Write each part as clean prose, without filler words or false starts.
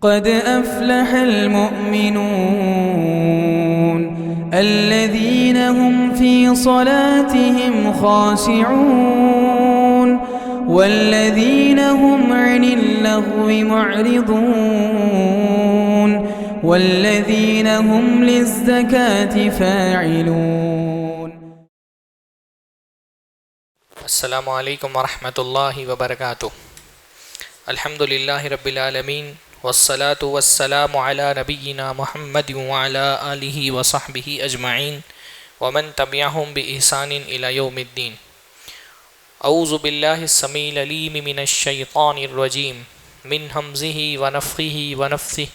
قد أفلح المؤمنون الذين هم في صلاتهم خاشعون والذين هم عن اللغو معرضون والذين هم للزكاة فاعلون. السلام علیکم ورحمۃ اللہ وبرکاتہ. الحمد للہ رب العالمین والصلاة والسلام علی نبینا محمد وعلی آلہ وصحبہ اجمعین ومن تبعہم بإحسان الی یوم الدین. اعوذ باللہ السمیع العلیم من الشیطان الرجیم من ہمزہ ونفخہ ونفثہ.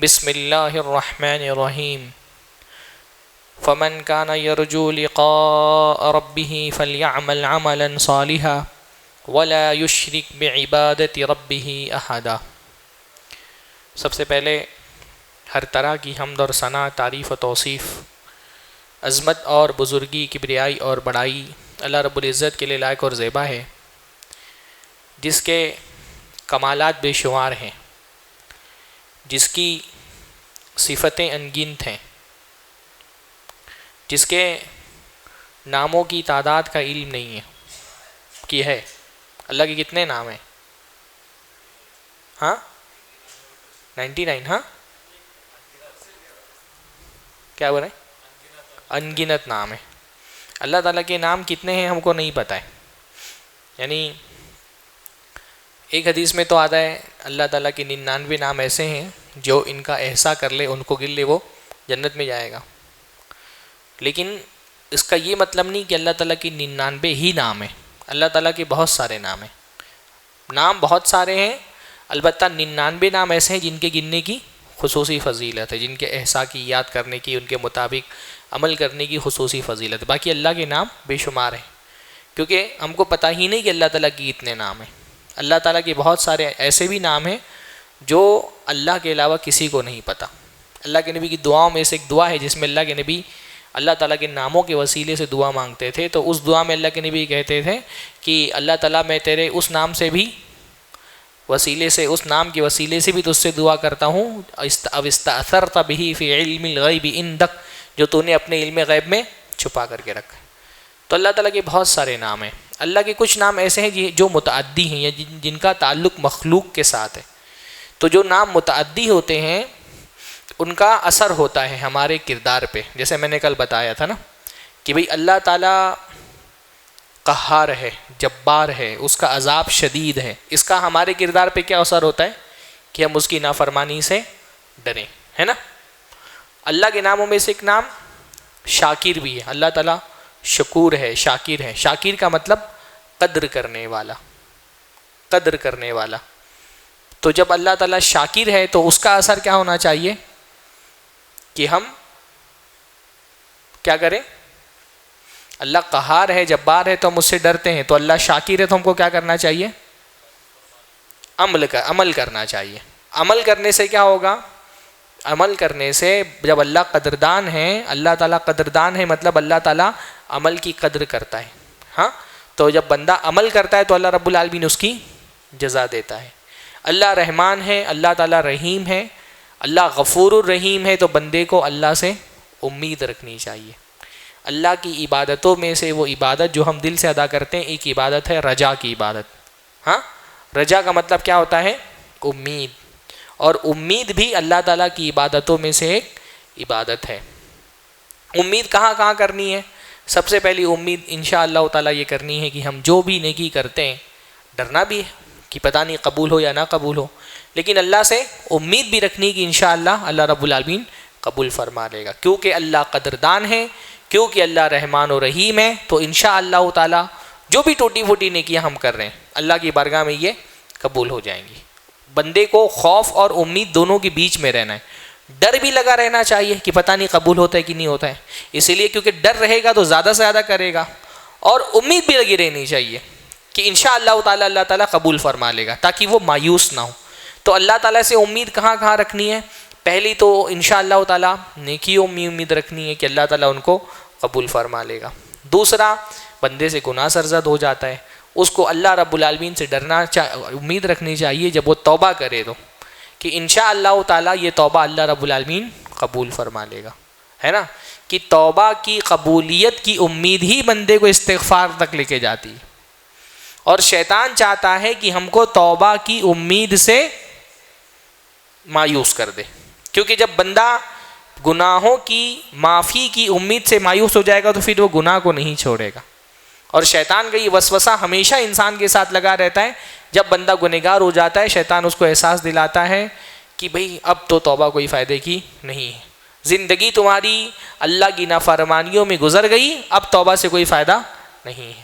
بسم اللہ الرحمن الرحیم. فمن كان يرجو لقاء ربه فليعمل عملا صالحا ولا يشرك بعبادة ربه أحدا. سب سے پہلے ہر طرح کی حمد اور ثنا، تعریف و توصیف، عظمت اور بزرگی، کبریائی اور بڑائی اللہ رب العزت کے لیے لائق اور زیبا ہے، جس کے کمالات بے شمار ہیں، جس کی صفتیں انگنت ہیں، جس کے ناموں کی تعداد کا علم نہیں ہے کہ ہے. اللہ کے کتنے نام ہیں؟ ہاں 99. ہاں کیا بول رہے ہیں؟ انگنت نام ہے. اللہ تعالیٰ کے نام کتنے ہیں ہم کو نہیں پتہ ہے. یعنی ایک حدیث میں تو آتا ہے اللہ تعالیٰ کے 99 نام ایسے ہیں جو ان کا احصاء کر لے، ان کو گر لے، وہ جنت میں جائے گا. لیکن اس کا یہ مطلب نہیں کہ اللہ تعالیٰ کی 99 ہی نام ہیں. اللہ تعالیٰ کے بہت سارے نام ہیں. نام بہت سارے ہیں، البتہ 99 نام ایسے ہیں جن کے گننے کی خصوصی فضیلت ہے، جن کے احصاء کی، یاد کرنے کی، ان کے مطابق عمل کرنے کی خصوصی فضیلت ہے. باقی اللہ کے نام بے شمار ہیں، کیونکہ ہم کو پتہ ہی نہیں کہ اللہ تعالیٰ کی کتنے نام ہیں. اللہ تعالیٰ کے بہت سارے ایسے بھی نام ہیں جو اللہ کے علاوہ کسی کو نہیں پتہ. اللہ کے نبی کی دعاؤں میں سے ایک دعا ہے جس میں اللہ کے نبی اللہ تعالیٰ کے ناموں کے وسیلے سے دعا مانگتے تھے. تو اس دعا میں اللہ کے نبی کہتے تھے کہ اللہ تعالیٰ میں تیرے اس نام سے بھی وسیلے سے، اس نام کے وسیلے سے بھی تجھ سے دعا کرتا ہوں، اب استأثرت به فی علم الغیب عندک، جو تو نے اپنے علم غیب میں چھپا کر کے رکھا. تو اللہ تعالیٰ کے بہت سارے نام ہیں. اللہ کے کچھ نام ایسے ہیں جو متعدی ہیں یا جن کا تعلق مخلوق کے ساتھ ہے. تو جو نام متعدی ہوتے ہیں ان کا اثر ہوتا ہے ہمارے کردار پہ. جیسے میں نے کل بتایا تھا نا کہ بھئی اللہ تعالیٰ قہار ہے، جبار ہے، اس کا عذاب شدید ہے. اس کا ہمارے کردار پہ کیا اثر ہوتا ہے کہ ہم اس کی نافرمانی سے ڈریں، ہے نا. اللہ کے ناموں میں سے ایک نام شاکر بھی ہے. اللہ تعالیٰ شکور ہے، شاکر ہے. شاکر کا مطلب قدر کرنے والا، قدر کرنے والا. تو جب اللہ تعالیٰ شاکر ہے تو اس کا اثر کیا ہونا چاہیے کہ ہم کیا کریں؟ اللہ قہار ہے، جبار ہے تو ہم اس سے ڈرتے ہیں. تو اللہ شاکر ہے تو ہم کو کیا کرنا چاہیے؟ عمل کرنا چاہیے. عمل کرنے سے کیا ہوگا؟ عمل کرنے سے جب اللہ قدردان ہے، اللہ تعالیٰ قدردان ہے مطلب اللہ تعالیٰ عمل کی قدر کرتا ہے. ہاں تو جب بندہ عمل کرتا ہے تو اللہ رب العالمین اس کی جزا دیتا ہے. اللہ رحمان ہے، اللہ تعالیٰ رحیم ہے، اللہ غفور الرحیم ہے. تو بندے کو اللہ سے امید رکھنی چاہیے. اللہ کی عبادتوں میں سے وہ عبادت جو ہم دل سے ادا کرتے ہیں، ایک عبادت ہے رجا کی عبادت. ہاں رجا کا مطلب کیا ہوتا ہے؟ امید. اور امید بھی اللہ تعالیٰ کی عبادتوں میں سے ایک عبادت ہے. امید کہاں کہاں کرنی ہے؟ سب سے پہلی امید انشاءاللہ تعالیٰ یہ کرنی ہے کہ ہم جو بھی نیکی کرتے ہیں، ڈرنا بھی ہے کہ پتہ نہیں قبول ہو یا نہ قبول ہو، لیکن اللہ سے امید بھی رکھنی کہ انشاءاللہ اللہ رب العالمین قبول فرما لے گا. کیونکہ اللہ قدردان ہے، کیونکہ اللہ رحمان و رحیم ہے. تو انشاءاللہ تعالیٰ جو بھی ٹوٹی پھوٹی نیکیاں ہم کر رہے ہیں اللہ کی بارگاہ میں یہ قبول ہو جائیں گی. بندے کو خوف اور امید دونوں کے بیچ میں رہنا ہے. ڈر بھی لگا رہنا چاہیے کہ پتہ نہیں قبول ہوتا ہے کہ نہیں ہوتا ہے، اسی لیے کیونکہ ڈر رہے گا تو زیادہ سے زیادہ کرے گا. اور امید بھی لگی رہنی چاہیے کہ انشاءاللہ تعالیٰ اللہ تعالیٰ قبول فرما لے گا، تاکہ وہ مایوس نہ ہو. تو اللہ تعالیٰ سے امید کہاں کہاں رکھنی ہے؟ پہلی تو انشاءاللہ تعالیٰ نیکیوں میں امید رکھنی ہے کہ اللہ تعالیٰ ان کو قبول فرما لے گا. دوسرا بندے سے گناہ سرزد ہو جاتا ہے، اس کو اللہ رب العالمین سے ڈرنا امید رکھنی چاہیے جب وہ توبہ کرے تو کہ انشاءاللہ تعالیٰ یہ توبہ اللہ رب العالمین قبول فرما لے گا، ہے نا، کہ توبہ کی قبولیت کی امید ہی بندے کو استغفار تک لے کے جاتی ہے، اور شیطان چاہتا ہے کہ ہم کو توبہ کی امید سے مایوس کر دے، کیونکہ جب بندہ گناہوں کی معافی کی امید سے مایوس ہو جائے گا تو پھر وہ گناہ کو نہیں چھوڑے گا، اور شیطان کا یہ وسوسہ ہمیشہ انسان کے ساتھ لگا رہتا ہے۔ جب بندہ گنہگار ہو جاتا ہے شیطان اس کو احساس دلاتا ہے کہ بھئی اب تو توبہ کوئی فائدے کی نہیں ہے، زندگی تمہاری اللہ کی نافرمانیوں میں گزر گئی، اب توبہ سے کوئی فائدہ نہیں ہے۔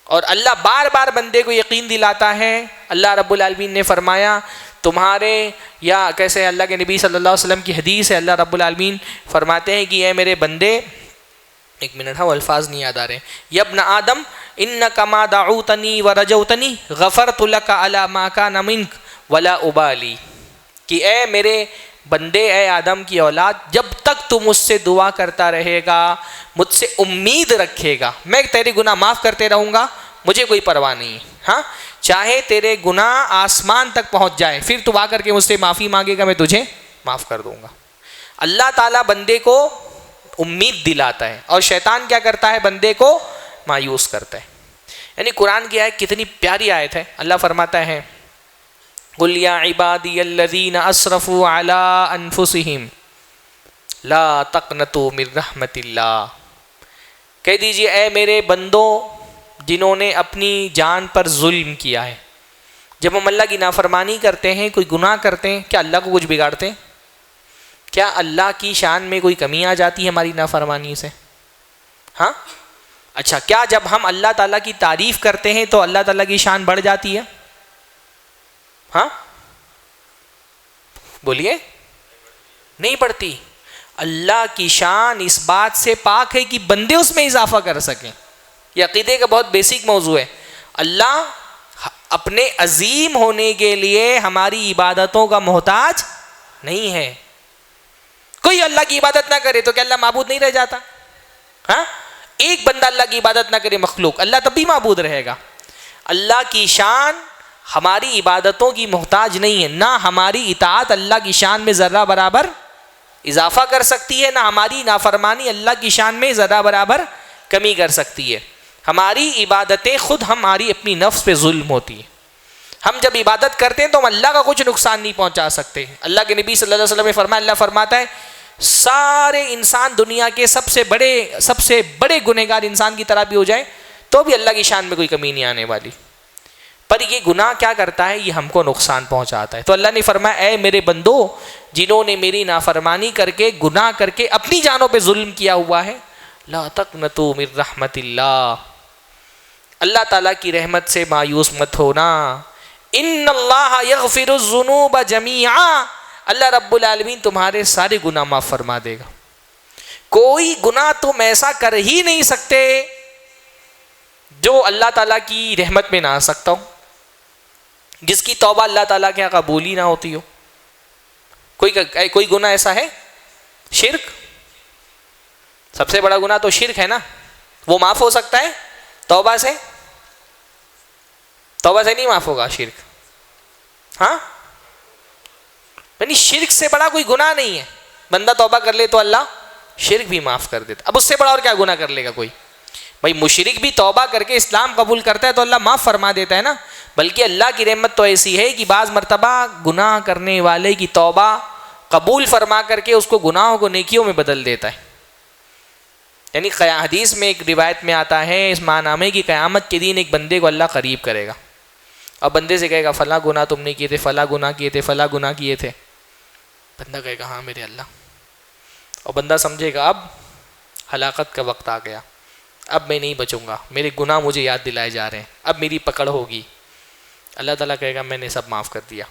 اور اللہ بار بار بندے کو یقین دلاتا ہے۔ اللہ رب العالمین نے فرمایا تمہارے، یا کیسے اللہ کے نبی صلی اللہ علیہ وسلم کی حدیث ہے، اللہ رب العالمین فرماتے ہیں کہ اے میرے بندے، ایک منٹ وہ الفاظ نہیں یاد آ رہے، یا ابن آدم انک ما دعوتنی ورجوتنی غفرت لک علی ما کان منک ولا ابالی، کہ اے میرے بندے، اے آدم کی اولاد، جب تک تو مجھ سے دعا کرتا رہے گا، مجھ سے امید رکھے گا، میں تیرے گناہ معاف کرتے رہوں گا، مجھے کوئی پرواہ نہیں ہے، ہاں چاہے تیرے گناہ آسمان تک پہنچ جائے، پھر تو آ کر کے مجھ سے معافی مانگے گا، میں تجھے معاف کر دوں گا۔ اللہ تعالیٰ بندے کو امید دلاتا ہے، اور شیطان کیا کرتا ہے؟ بندے کو مایوس کرتا ہے۔ یعنی قرآن کی آیت کتنی پیاری آیت ہے۔ اللہ فرماتا ہے قُلْ يَا عِبَادِيَ الَّذِينَ أَسْرَفُوا عَلَىٰ أَنفُسِهِمْ لَا تَقْنَطُوا مِن رَحْمَةِ اللَّهِ، کہہ دیجئے اے میرے بندوں جنہوں نے اپنی جان پر ظلم کیا ہے۔ جب ہم اللہ کی نافرمانی کرتے ہیں، کوئی گناہ کرتے ہیں، کیا اللہ کو کچھ بگاڑتے ہیں؟ کیا اللہ کی شان میں کوئی کمی آ جاتی ہے ہماری نافرمانی سے؟ ہاں اچھا، کیا جب ہم اللہ تعالیٰ کی تعریف کرتے ہیں تو اللہ تعالیٰ کی شان بڑھ جاتی ہے؟ ہاں بولیے، نہیں بڑھتی۔ اللہ کی شان اس بات سے پاک ہے کہ بندے اس میں اضافہ کر سکیں۔ یہ عقیدے کا بہت بیسک موضوع ہے۔ اللہ اپنے عظیم ہونے کے لیے ہماری عبادتوں کا محتاج نہیں ہے۔ کوئی اللہ کی عبادت نہ کرے تو کیا اللہ معبود نہیں رہ جاتا؟ ہاں، ایک بندہ اللہ کی عبادت نہ کرے مخلوق، اللہ تب بھی معبود رہے گا۔ اللہ کی شان ہماری عبادتوں کی محتاج نہیں ہے، نہ ہماری اطاعت اللہ کی شان میں ذرہ برابر اضافہ کر سکتی ہے، نہ ہماری نافرمانی اللہ کی شان میں ذرہ برابر کمی کر سکتی ہے۔ ہماری عبادتیں خود ہماری اپنی نفس پہ ظلم ہوتی ہیں۔ ہم جب عبادت کرتے ہیں تو ہم اللہ کا کچھ نقصان نہیں پہنچا سکتے۔ اللہ کے نبی صلی اللہ علیہ وسلم نے فرمایا، اللہ فرماتا ہے سارے انسان دنیا کے سب سے بڑے گنہگار انسان کی طرح بھی ہو جائے تو بھی اللہ کی شان میں کوئی کمی نہیں آنے والی، پر یہ گناہ کیا کرتا ہے؟ یہ ہم کو نقصان پہنچاتا ہے۔ تو اللہ نے فرمایا اے میرے بندو جنہوں نے میری نافرمانی کر کے، گناہ کر کے اپنی جانوں پہ ظلم کیا ہوا ہے، لا تقنطوا من رحمت اللہ، اللہ تعالیٰ کی رحمت سے مایوس مت ہونا۔ ان اللہ یغفر الذنوب جمیعا، اللہ رب العالمین تمہارے سارے گناہ معاف فرما دے گا۔ کوئی گناہ تم ایسا کر ہی نہیں سکتے جو اللہ تعالیٰ کی رحمت میں نہ آ سکتا ہو، جس کی توبہ اللہ تعالیٰ کے یہاں قبول ہی نہ ہوتی ہو۔ کوئی گناہ ایسا ہے؟ شرک، سب سے بڑا گناہ تو شرک ہے نا، وہ معاف ہو سکتا ہے توبہ سے؟ توبہ سے نہیں معاف ہوگا شرک، ہاں، یعنی شرک سے بڑا کوئی گناہ نہیں ہے۔ بندہ توبہ کر لے تو اللہ شرک بھی معاف کر دیتا۔ اب اس سے بڑا اور کیا گناہ کر لے گا کوئی؟ بھائی مشرک بھی توبہ کر کے اسلام قبول کرتا ہے تو اللہ معاف فرما دیتا ہے نا۔ بلکہ اللہ کی رحمت تو ایسی ہے کہ بعض مرتبہ گناہ کرنے والے کی توبہ قبول فرما کر کے اس کو گناہوں کو نیکیوں میں بدل دیتا ہے۔ یعنی حدیث میں ایک روایت میں آتا ہے اس معنی میں کہ قیامت کے دن ایک بندے کو اللہ قریب کرے گا اور بندے سے کہے گا فلاں گناہ تم نے کیے تھے، فلاں گناہ کیے تھے، فلاں گناہ کیے تھے۔ بندہ کہے گا ہاں میرے اللہ، اور بندہ سمجھے گا اب ہلاکت کا وقت آ گیا، اب میں نہیں بچوں گا، میرے گناہ مجھے یاد دلائے جا رہے ہیں، اب میری پکڑ ہوگی۔ اللہ تعالیٰ کہے گا میں نے سب معاف کر دیا،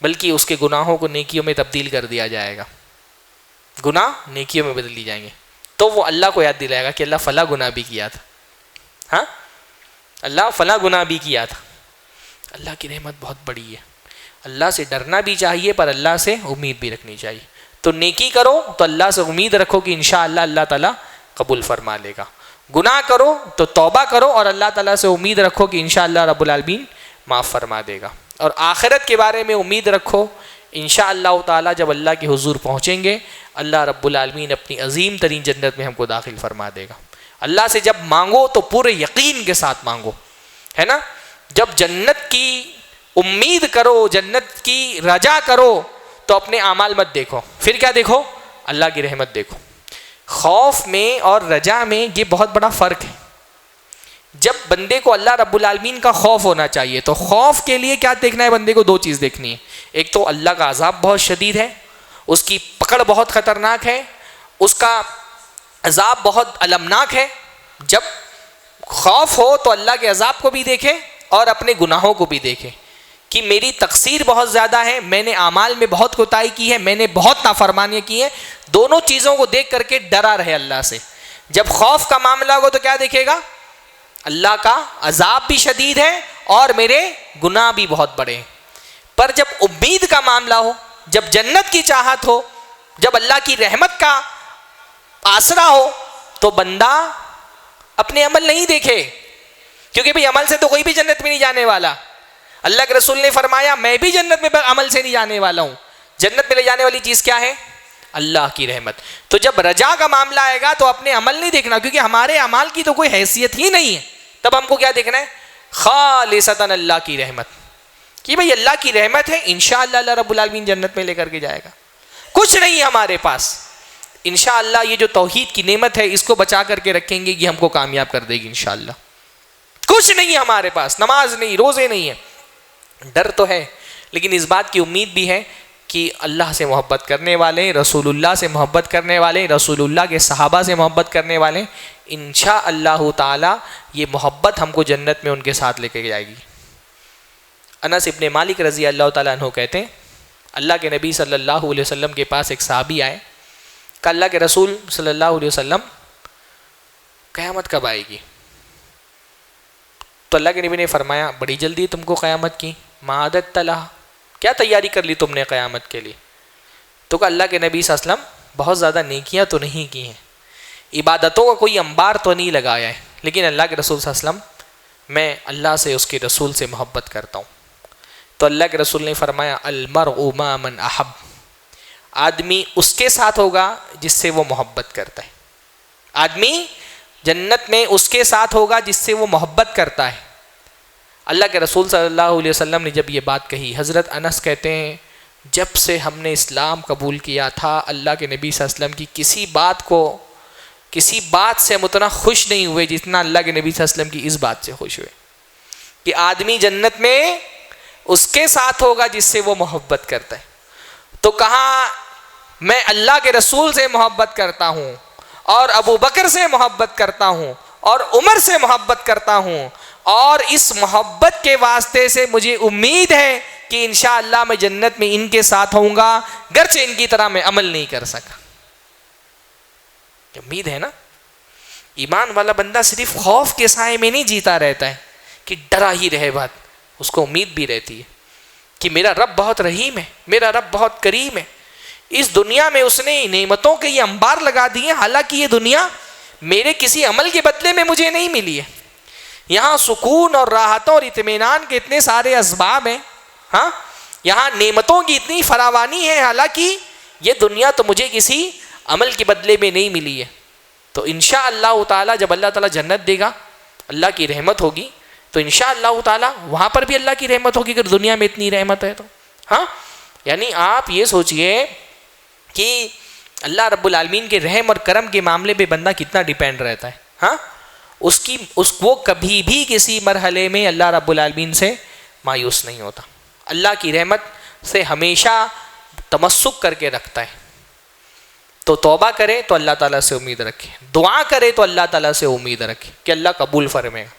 بلکہ اس کے گناہوں کو نیکیوں میں تبدیل کر دیا جائے گا، گناہ نیکیوں میں بدل دی جائیں گے۔ تو وہ اللہ کو یاد دلائے گا کہ اللہ فلاں گناہ بھی کیا تھا، ہاں اللہ فلاں گناہ بھی کیا تھا۔ اللہ کی رحمت بہت بڑی ہے، اللہ سے ڈرنا بھی چاہیے پر اللہ سے امید بھی رکھنی چاہیے۔ تو نیکی کرو تو اللہ سے امید رکھو کہ انشاءاللہ اللہ تعالیٰ قبول فرما لے گا، گناہ کرو تو توبہ کرو اور اللہ تعالیٰ سے امید رکھو کہ انشاءاللہ رب العالمین معاف فرما دے گا۔ اور آخرت کے بارے میں امید رکھو. انشاءاللہ تعالی جب اللہ کے حضور پہنچیں گے اللہ رب العالمین اپنی عظیم ترین جنت میں ہم کو داخل فرما دے گا. اللہ سے جب مانگو تو پورے یقین کے ساتھ مانگو, ہے نا. جب جنت کی امید کرو, جنت کی رجا کرو, تو اپنے اعمال مت دیکھو, پھر کیا دیکھو؟ اللہ کی رحمت دیکھو. خوف میں اور رجا میں یہ بہت بڑا فرق ہے. جب بندے کو اللہ رب العالمین کا خوف ہونا چاہیے تو خوف کے لیے کیا دیکھنا ہے؟ بندے کو دو چیز دیکھنی ہے. ایک تو اللہ کا عذاب بہت شدید ہے, اس کی پکڑ بہت خطرناک ہے, اس کا عذاب بہت المناک ہے. جب خوف ہو تو اللہ کے عذاب کو بھی دیکھے اور اپنے گناہوں کو بھی دیکھے کہ میری تقصیر بہت زیادہ ہے, میں نے اعمال میں بہت کوتاہی کی ہے, میں نے بہت نافرمانیاں کی ہیں. دونوں چیزوں کو دیکھ کر کے ڈرا رہے اللہ سے. جب خوف کا معاملہ ہوگا تو کیا دیکھے گا؟ اللہ کا عذاب بھی شدید ہے اور میرے گناہ بھی بہت بڑے ہیں. پر جب امید کا معاملہ ہو, جب جنت کی چاہت ہو, جب اللہ کی رحمت کا آسرا ہو, تو بندہ اپنے عمل نہیں دیکھے, کیونکہ بھئی عمل سے تو کوئی بھی جنت میں نہیں جانے والا. اللہ کے رسول نے فرمایا میں بھی جنت میں عمل سے نہیں جانے والا ہوں. جنت میں لے جانے والی چیز کیا ہے؟ اللہ کی رحمت. تو جب رجا کا معاملہ آئے گا تو اپنے عمل نہیں دیکھنا, کیونکہ ہمارے اعمال کی تو کوئی حیثیت ہی نہیں ہے. تب ہم کو کیا دیکھنا ہے؟ خالصتاً اللہ کی رحمت, کہ بھئی اللہ کی رحمت ہے, انشاءاللہ اللہ رب العالمین جنت میں لے کر کے جائے گا. کچھ نہیں ہے ہمارے پاس, انشاءاللہ یہ جو توحید کی نعمت ہے اس کو بچا کر کے رکھیں گے, یہ ہم کو کامیاب کر دے گی انشاءاللہ. کچھ نہیں ہے ہمارے پاس, نماز نہیں, روزے نہیں ہیں. ڈر تو ہے لیکن اس بات کی امید بھی ہے کہ اللہ سے محبت کرنے والے, رسول اللہ سے محبت کرنے والے, رسول اللہ کے صحابہ سے محبت کرنے والے, انشاءاللہ تعالی یہ محبت ہم کو جنت میں ان کے ساتھ لے کے جائے گی. انس ابن مالک رضی اللہ تعالیٰ عنہ کہتے ہیں اللہ کے نبی صلی اللہ علیہ وسلم کے پاس ایک صحابی آئے, کہ اللہ کے رسول صلی اللہ علیہ وسلم قیامت کب آئے گی؟ تو اللہ کے نبی نے فرمایا بڑی جلدی تم کو قیامت کی, معادت تلا, کیا تیاری کر لی تم نے قیامت کے لیے؟ تو کہ اللہ کے نبی صلی اللہ علیہ وسلم بہت زیادہ نیکیاں تو نہیں کی ہیں, عبادتوں کا کوئی انبار تو نہیں لگایا ہے, لیکن اللہ کے رسول صلی اللہ علیہ وسلم میں اللہ سے, اس کے رسول سے محبت کرتا ہوں. تو اللہ کے رسول نے فرمایا المرء مع من احب, آدمی اس کے ساتھ ہوگا جس سے وہ محبت کرتا ہے. آدمی جنت میں اس کے ساتھ ہوگا جس سے وہ محبت کرتا ہے. اللہ کے رسول صلی اللہ علیہ وسلم نے جب یہ بات کہی, حضرت انس کہتے ہیں جب سے ہم نے اسلام قبول کیا تھا اللہ کے نبی صلی اللہ علیہ وسلم کی کسی بات سے ہم اتنا خوش نہیں ہوئے جتنا اللہ کے نبی صلی اللہ علیہ وسلم کی اس بات سے خوش ہوئے کہ آدمی جنت میں اس کے ساتھ ہوگا جس سے وہ محبت کرتا ہے. تو کہا میں اللہ کے رسول سے محبت کرتا ہوں اور ابو بکر سے محبت کرتا ہوں اور عمر سے محبت کرتا ہوں, اور اس محبت کے واسطے سے مجھے امید ہے کہ انشاءاللہ میں جنت میں ان کے ساتھ ہوں گا, گرچہ ان کی طرح میں عمل نہیں کر سکا. امید ہے نا. ایمان والا بندہ صرف خوف کے سائے میں نہیں جیتا رہتا ہے کہ ڈرا ہی رہے بات, اس کو امید بھی رہتی ہے کہ میرا رب بہت رحیم ہے, میرا رب بہت کریم ہے. اس دنیا میں اس نے نعمتوں کے یہ انبار لگا دیے, حالانکہ یہ دنیا میرے کسی عمل کے بدلے میں مجھے نہیں ملی ہے. یہاں سکون اور راحتوں اور اطمینان کے اتنے سارے اسباب ہیں, ہاں یہاں نعمتوں کی اتنی فراوانی ہے, حالانکہ یہ دنیا تو مجھے کسی عمل کے بدلے میں نہیں ملی ہے. تو انشاءاللہ تعالی جب اللہ تعالیٰ جنت دے گا, اللہ کی رحمت ہوگی, تو انشاءاللہ تعالی وہاں پر بھی اللہ کی رحمت ہوگی. اگر دنیا میں اتنی رحمت ہے تو ہاں, یعنی آپ یہ سوچئے کہ اللہ رب العالمین کے رحم اور کرم کے معاملے پہ بندہ کتنا ڈیپینڈ رہتا ہے. ہاں وہ کبھی بھی کسی مرحلے میں اللہ رب العالمین سے مایوس نہیں ہوتا, اللہ کی رحمت سے ہمیشہ تمسک کر کے رکھتا ہے. تو توبہ کرے تو اللہ تعالیٰ سے امید رکھے, دعا کرے تو اللہ تعالیٰ سے امید رکھے کہ اللہ قبول فرمائے گا.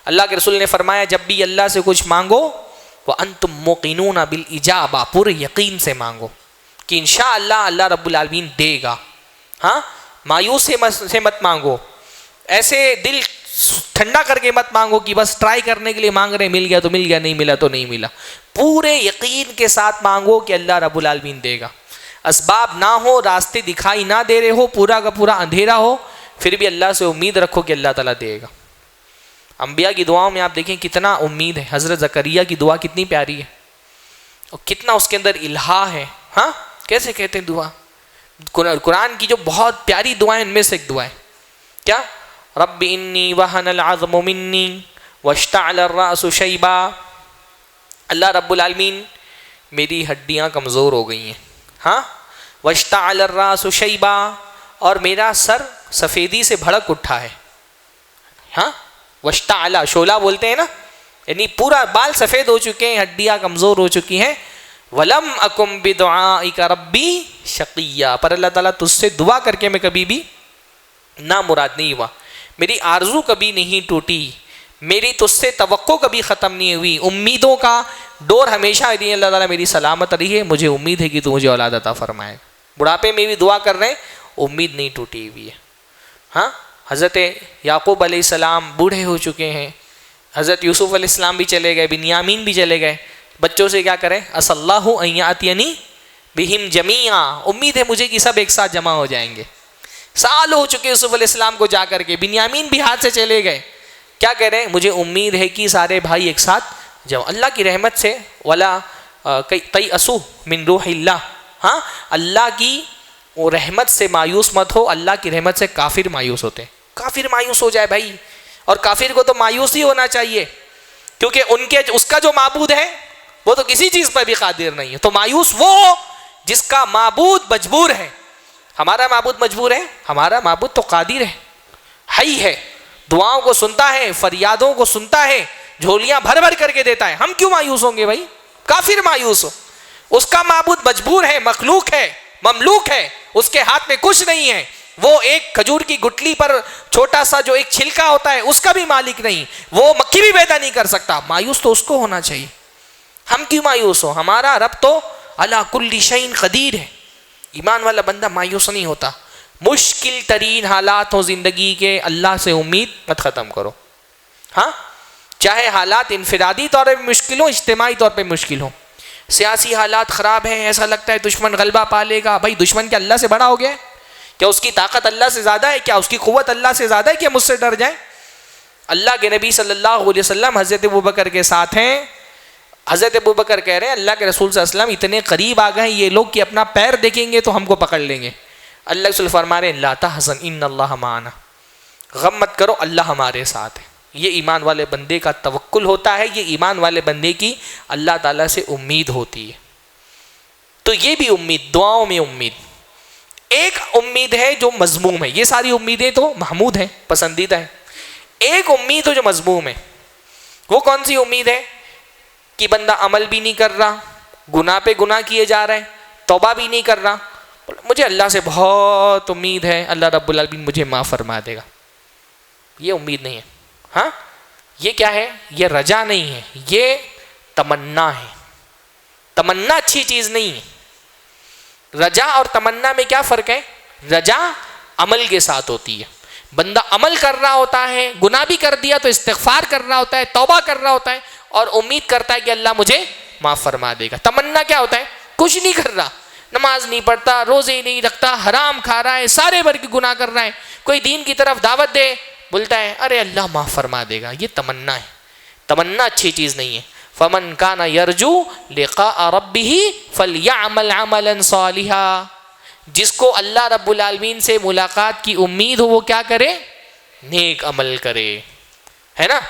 اللہ کے رسول نے فرمایا جب بھی اللہ سے کچھ مانگو وَأَنْتُمْ مُوقِنُونَ بِالْإِجَابَةِ, پورے یقین سے مانگو کہ انشاءاللہ اللہ رب العالمین دے گا. ہاں مایوس سے مت مانگو, ایسے دل ٹھنڈا کر کے مت مانگو کہ بس ٹرائی کرنے کے لیے مانگ رہے, مل گیا تو مل گیا, نہیں ملا تو نہیں ملا. پورے یقین کے ساتھ مانگو کہ اللہ رب العالمین دے گا. اسباب نہ ہو, راستے دکھائی نہ دے رہے ہو, پورا کا پورا اندھیرا ہو, پھر بھی اللہ سے امید رکھو کہ اللہ تعالیٰ دے گا. انبیاء کی دعاؤں میں آپ دیکھیں کتنا امید ہے. حضرت زکریا کی دعا کتنی پیاری ہے. اور کتنا اس کے اندر الہا ہے. ہاں کیسے کہتے ہیں دعا؟ قرآن کی جو بہت پیاری دعائیں ان میں سے ایک دعا ہے کیا؟ رب انی وہن العظم منی واشتعل الرأس شیبا. اللہ رب العالمین میری ہڈیاں کمزور ہو گئی ہیں. ہاں واشتعل الرأس شیبا، اور میرا سر سفیدی سے بھڑک اٹھا ہے. ہاں واشتعل شعلہ بولتے ہیں نا، یعنی پورا بال سفید ہو چکے ہیں، ہڈیاں کمزور ہو چکی ہیں. ولم اکم بدعائک ربی شقیہ، پر اللہ تعالیٰ تجھ سے دعا کر کے میں کبھی بھی نامراد نہیں ہوا، میری آرزو کبھی نہیں ٹوٹی، میری تجھ سے توقع کبھی ختم نہیں ہوئی، امیدوں کا ڈور ہمیشہ رہی. اللہ تعالیٰ میری سلامت رہی ہے، مجھے امید ہے کہ تو مجھے اولاد عطا فرمائے. بڑھاپے میں بھی دعا کر رہے ہیں، امید نہیں ٹوٹی ہوئی ہے. ہاں حضرت یعقوب علیہ السلام بوڑھے ہو چکے ہیں، حضرت یوسف علیہ السلام بھی چلے گئے، بنیامین بھی چلے گئے. بچوں سے کیا کریں؟ اس اللہ ان یاتینی بہم جمیعا، امید ہے مجھے کہ سب ایک ساتھ جمع ہو جائیں گے. سال ہو چکے یوسف علیہ السلام کو جا کر کے، بنیامین بھی ہاتھ سے چلے گئے. کیا کہہ رہے ہیں؟ مجھے امید ہے کہ سارے بھائی ایک ساتھ جمع. اللہ کی رحمت سے ولا تیأسوا من روح اللہ. ہاں اللہ کی وہ رحمت سے مایوس مت ہو. اللہ کی رحمت سے کافر مایوس ہوتے ہیں. کافر مایوس ہو جائے بھائی، اور کافر کو تو مایوس ہی ہونا چاہیے، کیونکہ اس کا جو معبود ہے وہ تو کسی چیز پر بھی قادر نہیں ہے. تو مایوس وہ ہو جس کا معبود مجبور ہے. ہمارا معبود مجبور ہے؟ ہمارا معبود تو قادر ہے، حی ہے، دعاؤں کو سنتا ہے، فریادوں کو سنتا ہے، جھولیاں بھر بھر کر کے دیتا ہے. ہم کیوں مایوس ہوں گے بھائی؟ کافر مایوس ہو. اس کا معبود مجبور ہے، مخلوق ہے، مملوک ہے، اس کے ہاتھ میں کچھ نہیں ہے. وہ ایک کھجور کی گٹلی پر چھوٹا سا جو ایک چھلکا ہوتا ہے اس کا بھی مالک نہیں، وہ مکھی بھی پیدا نہیں کر سکتا. مایوس تو اس کو ہونا چاہیے. ہم کیوں مایوس ہو؟ ہمارا رب تو علی کل شیء قدیر ہے. ایمان والا بندہ مایوس نہیں ہوتا. مشکل ترین حالات ہوں زندگی کے، اللہ سے امید مت ختم کرو. ہاں چاہے حالات انفرادی طور پہ مشکل ہوں، اجتماعی طور پہ مشکل ہوں، سیاسی حالات خراب ہیں، ایسا لگتا ہے دشمن غلبہ پا لے گا. بھائی دشمن کیا اللہ سے بڑا ہو گیا ہے؟ کیا اس کی طاقت اللہ سے زیادہ ہے؟ کیا اس کی قوت اللہ سے زیادہ ہے کہ مجھ سے ڈر جائیں؟ اللہ کے نبی صلی اللہ علیہ وسلم حضرت ابوبکر کے ساتھ ہیں. حضرت ابوبکر کہہ رہے ہیں اللہ کے رسول صلی اللہ علیہ وسلم اتنے قریب آ گئے ہیں یہ لوگ کہ اپنا پیر دیکھیں گے تو ہم کو پکڑ لیں گے. اللہ کے رسول فرما رہے ہیں لا تحزن ان اللہ معنا، غم مت کرو اللہ ہمارے ساتھ ہے. یہ ایمان والے بندے کا توکل ہوتا ہے، یہ ایمان والے بندے کی اللہ تعالیٰ سے امید ہوتی ہے. تو یہ بھی امید، دعاؤں میں امید. ایک امید ہے جو مذموم ہے، یہ ساری امیدیں تو محمود ہیں، پسندیدہ ہیں. ایک امید ہو جو مذموم ہے. وہ کون سی امید ہے؟ کہ بندہ عمل بھی نہیں کر رہا، گناہ پہ گناہ کیے جا رہے ہیں، توبہ بھی نہیں کر رہا، مجھے اللہ سے بہت امید ہے اللہ رب العالمین مجھے معاف فرما دے گا. یہ امید نہیں ہے. ہاں یہ کیا ہے؟ یہ رجا نہیں ہے، یہ تمنا ہے. تمنا اچھی چیز نہیں ہے. رجا اور تمنا میں کیا فرق ہے؟ رجا عمل کے ساتھ ہوتی ہے، بندہ عمل کر رہا ہوتا ہے، گناہ بھی کر دیا تو استغفار کر رہا ہوتا ہے، توبہ کر رہا ہوتا ہے اور امید کرتا ہے کہ اللہ مجھے معاف فرما دے گا. تمنا کیا ہوتا ہے؟ کچھ نہیں کر رہا، نماز نہیں پڑھتا، روزے نہیں رکھتا، حرام کھا رہا ہے، سارے بھر کے گناہ کر رہا ہے، کوئی دین کی طرف دعوت دے بولتا ہے ارے اللہ معاف فرما دے گا. یہ تمنا ہے. تمنا اچھی چیز نہیں ہے. فمن کان یرجو لقاء ربہ فلیعمل عملا صالحا، جس کو اللہ رب العالمین سے ملاقات کی امید ہو وہ کیا کرے؟ نیک عمل کرے. ہے نا؟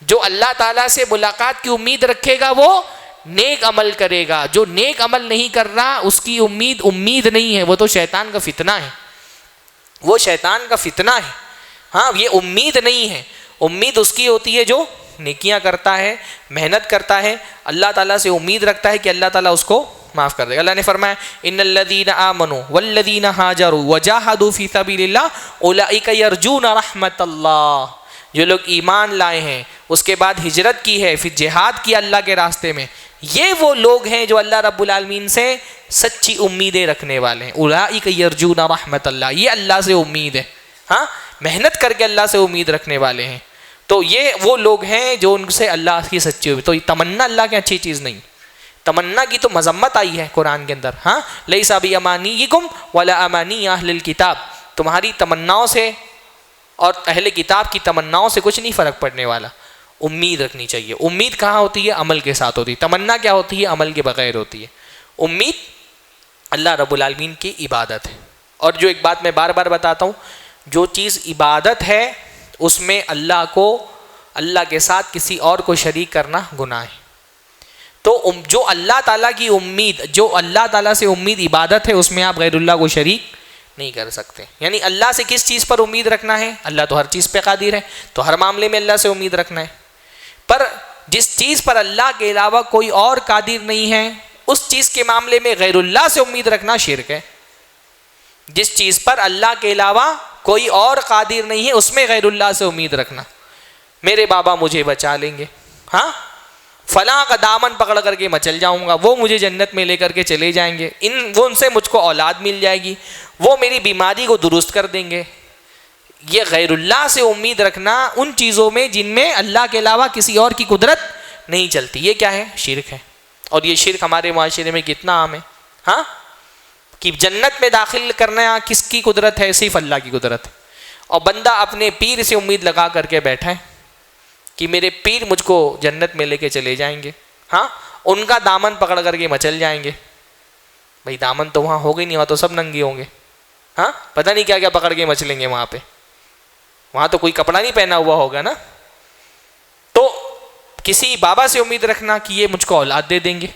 جو اللہ تعالیٰ سے ملاقات کی امید رکھے گا وہ نیک عمل کرے گا. جو نیک عمل نہیں کر رہا اس کی امید نہیں ہے، وہ تو شیطان کا فتنہ ہے. وہ شیطان کا فتنہ ہے. ہاں یہ امید نہیں ہے. امید اس کی ہوتی ہے جو نیکیاں کرتا ہے، محنت کرتا ہے، اللہ تعالیٰ سے امید رکھتا ہے کہ اللہ تعالیٰ اس کو معاف کر دے گا. اللہ نے فرمایا ان الذین آمنوا والذین ہاجروا وجاہدوا فی سبیل اللہ اولئک یرجون رحمت اللہ. جو لوگ ایمان لائے ہیں اس کے بعد ہجرت کی ہے، پھر جہاد کیا اللہ کے راستے میں، یہ وہ لوگ ہیں جو اللہ رب العالمین سے سچی امیدیں رکھنے والے ہیں. اولئک یرجون رحمت اللہ، یہ اللہ سے امید ہے. ہاں محنت کر کے اللہ سے امید رکھنے والے ہیں. تو یہ وہ لوگ ہیں جو ان سے اللہ کی سچی امید. تو یہ تمنا اللہ کی اچھی چیز نہیں. تمنا کی تو مذمت آئی ہے قرآن کے اندر. ہاں لیس بامانیکم ولا امانی اہل الکتاب، تمہاری تمناؤں سے اور اہل کتاب کی تمناؤں سے کچھ نہیں فرق پڑنے والا. امید رکھنی چاہیے. امید کہاں ہوتی ہے؟ عمل کے ساتھ ہوتی ہے. تمنا کیا ہوتی ہے؟ عمل کے بغیر ہوتی ہے. امید اللہ رب العالمین کی عبادت ہے. اور جو ایک بات میں بار بار بتاتا ہوں، جو چیز عبادت ہے اس میں اللہ کے ساتھ کسی اور کو شریک کرنا گناہ ہے. تو جو اللہ تعالیٰ کی امید، جو اللہ تعالیٰ سے امید عبادت ہے، اس میں آپ غیر اللہ کو شریک نہیں کر سکتے. یعنی اللہ سے کس چیز پر امید رکھنا ہے؟ اللہ تو ہر چیز پہ قادر ہے، تو ہر معاملے میں اللہ سے امید رکھنا ہے. پر جس چیز پر اللہ کے علاوہ کوئی اور قادر نہیں ہے، اس چیز کے معاملے میں غیر اللہ سے امید رکھنا شرک ہے. جس چیز پر اللہ کے علاوہ کوئی اور قادر نہیں ہے اس میں غیر اللہ سے امید رکھنا. میرے بابا مجھے بچا لیں گے، ہاں فلاں کا دامن پکڑ کر کے میں چل جاؤں گا، وہ مجھے جنت میں لے کر کے چلے جائیں گے، ان سے مجھ کو اولاد مل جائے گی، وہ میری بیماری کو درست کر دیں گے. یہ غیر اللہ سے امید رکھنا ان چیزوں میں جن میں اللہ کے علاوہ کسی اور کی قدرت نہیں چلتی، یہ کیا ہے؟ شرک ہے. اور یہ شرک ہمارے معاشرے میں کتنا عام ہے، ہاں کہ جنت میں داخل کرنا کس کی قدرت ہے؟ صرف اللہ کی قدرت ہے. اور بندہ اپنے پیر سے امید لگا کر کے بیٹھا ہے کہ میرے پیر مجھ کو جنت میں لے کے چلے جائیں گے، ہاں ان کا دامن پکڑ کر کے مچل جائیں گے. بھائی دامن تو وہاں ہوگا ہی نہیں، وہاں تو سب ننگے ہوں گے، ہاں پتہ نہیں کیا کیا پکڑ کے مچلیں گے وہاں پہ، وہاں تو کوئی کپڑا نہیں پہنا ہوا ہوگا نا. تو کسی بابا سے امید رکھنا کہ یہ مجھ کو اولاد دے دیں گے،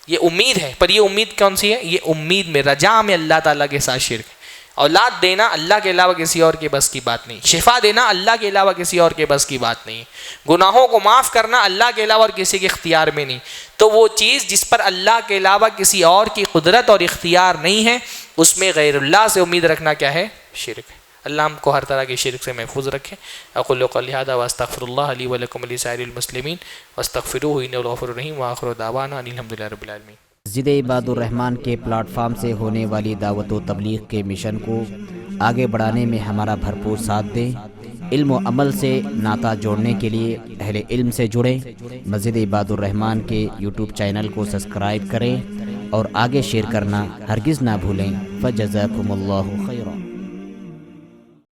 یہ امید ہے. پر یہ امید کون سی ہے؟ یہ امید میں رجا میں اللہ تعالیٰ کے ساتھ شرک ہے. اولاد دینا اللہ کے علاوہ کسی اور کے بس کی بات نہیں، شفا دینا اللہ کے علاوہ کسی اور کے بس کی بات نہیں، گناہوں کو معاف کرنا اللہ کے علاوہ اور کسی کے اختیار میں نہیں. تو وہ چیز جس پر اللہ کے علاوہ کسی اور کی قدرت اور اختیار نہیں ہے اس میں غیر اللہ سے امید رکھنا کیا ہے؟ شرک ہے. اللہ ہم کو ہر طرح کے شرک سے محفوظ رکھے. اقول قولی ھذا واستغفر اللہ لی ولکم ولسائر المسلمین واستغفروہ انہ الغفور الرحیم وآخر دعوانا ان الحمد للہ رب العالمین. مسجد عباد الرحمن کے پلیٹ فارم سے ہونے والی دعوت و تبلیغ کے مشن کو آگے بڑھانے میں ہمارا بھرپور ساتھ دیں. علم و عمل سے ناطہ جوڑنے کے لیے اہل علم سے جڑیں. مسجد عباد الرحمن کے یوٹیوب چینل کو سبسکرائب کریں اور آگے شیئر کرنا ہرگز نہ بھولیں. فجزاکم اللہ خیرا.